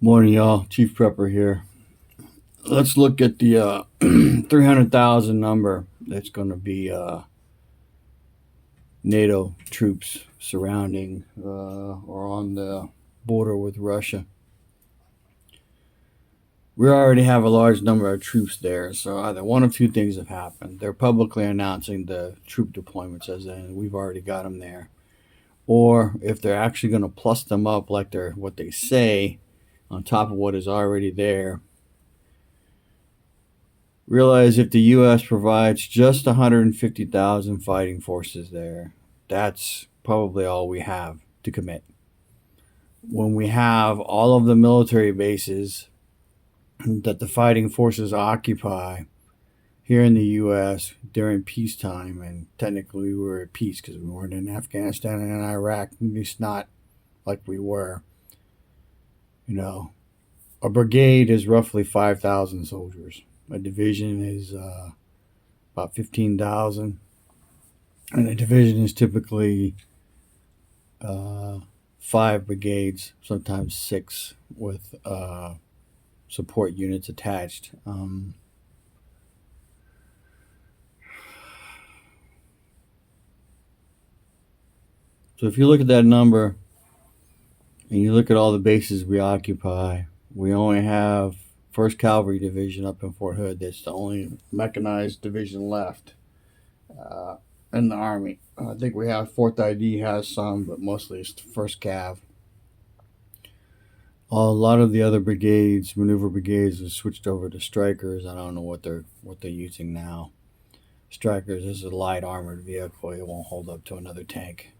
Morning, y'all. Chief Prepper here. Let's look at the 300,000 number that's going to be NATO troops surrounding or on the border with Russia. We already have a large number of troops there, so either one of two things have happened. They're publicly announcing the troop deployments, as in we've already got them there. Or if they're actually going to plus them up like they're what they say on top of what is already there, realize if the U.S. provides just 150,000 fighting forces there, that's probably all we have to commit. When we have all of the military bases that the fighting forces occupy here in the U.S. during peacetime, and technically we were at peace because we weren't in Afghanistan and in Iraq, at least not like we were, you know, a brigade is roughly 5,000 soldiers. A division is about 15,000. And a division is typically uh, five brigades, sometimes six, with support units attached. So if you look at that number and you look at all the bases we occupy, we only have 1st Cavalry Division up in Fort Hood. That's the only mechanized division left in the Army. I think we have 4th ID has some, but mostly it's the 1st Cav. A lot of the other brigades, maneuver brigades, have switched over to Strikers. I don't know what they're using now. Strikers is a light armored vehicle. It won't hold up to another tank.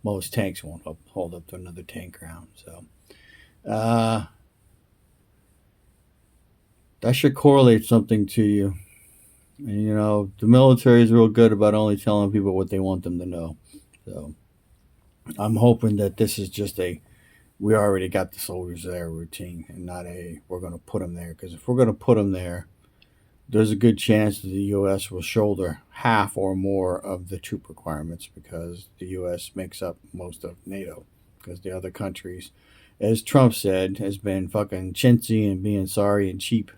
Most tanks won't hold up to another tank round. So that should correlate something to you. And you know, the military is real good about only telling people what they want them to know. So I'm hoping that this is just a we already got the soldiers there routine and not a we're going to put them there. Because if we're going to put them there, there's a good chance that the U.S. will shoulder half or more of the troop requirements because the U.S. makes up most of NATO. Because the other countries, as Trump said, has been fucking chintzy and being sorry and cheap,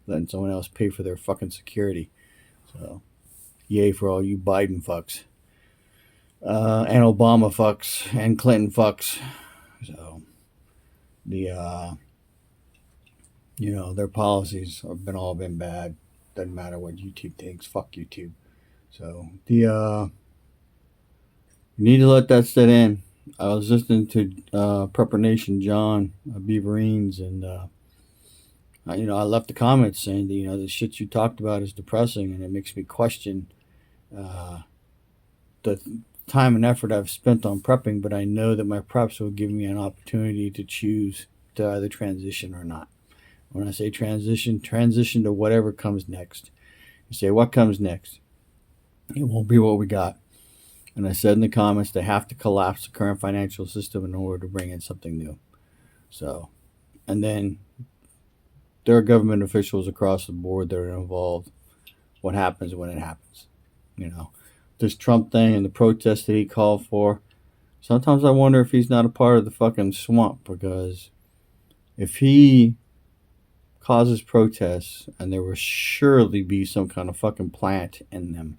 letting someone else pay for their fucking security. So, yay for all you Biden fucks. And Obama fucks and Clinton fucks. So, their policies have been bad. Doesn't matter what YouTube thinks. Fuck YouTube. So you need to let that sit in. I was listening to Prepper Nation John Beaverines, and I left the comments saying that the shit you talked about is depressing, and it makes me question the time and effort I've spent on prepping. But I know that my preps will give me an opportunity to choose to either transition or not. When I say transition to whatever comes next. You say, what comes next? It won't be what we got. And I said in the comments, they have to collapse the current financial system in order to bring in something new. So, and then there are government officials across the board that are involved. What happens when it happens? This Trump thing and the protests that he called for. Sometimes I wonder if he's not a part of the fucking swamp, because if he causes protests, and there will surely be some kind of fucking plant in them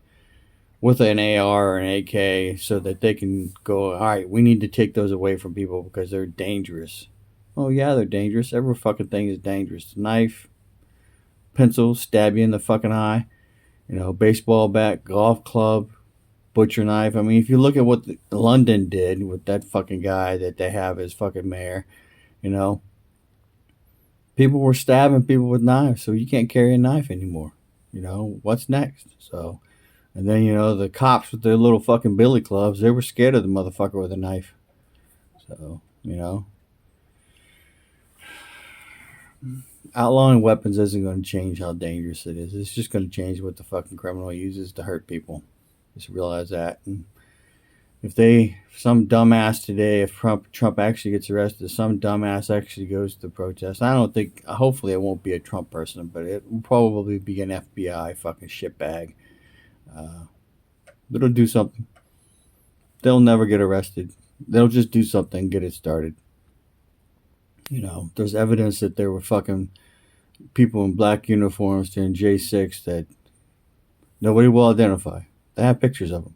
with an AR or an AK so that they can go, all right, we need to take those away from people because they're dangerous. Oh, yeah, they're dangerous. Every fucking thing is dangerous. Knife, pencil, stab you in the fucking eye, baseball bat, golf club, butcher knife. I mean, if you look at what London did with that fucking guy that they have as fucking mayor, people were stabbing people with knives, so you can't carry a knife anymore. What's next? So, and then, the cops with their little fucking billy clubs, they were scared of the motherfucker with a knife. So, outlawing weapons isn't going to change how dangerous it is. It's just going to change what the fucking criminal uses to hurt people. Just realize that. And if some dumbass today, if Trump actually gets arrested, some dumbass actually goes to the protest. I don't think, hopefully it won't be a Trump person, but it will probably be an FBI fucking shitbag. It'll do something. They'll never get arrested. They'll just do something, get it started. There's evidence that there were fucking people in black uniforms during J6 that nobody will identify. They have pictures of them.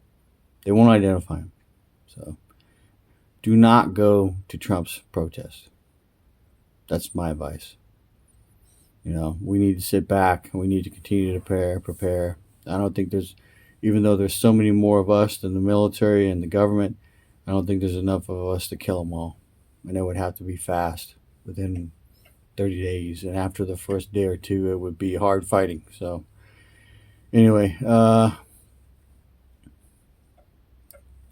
They won't identify them. So do not go to Trump's protest. That's my advice. We need to sit back and we need to continue to prepare. I don't think even though there's so many more of us than the military and the government, I don't think there's enough of us to kill them all. And it would have to be fast within 30 days. And after the first day or two, it would be hard fighting. So anyway,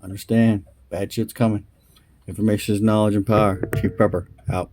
understand, bad shit's coming. Information is knowledge and power. Chief Prepper, out.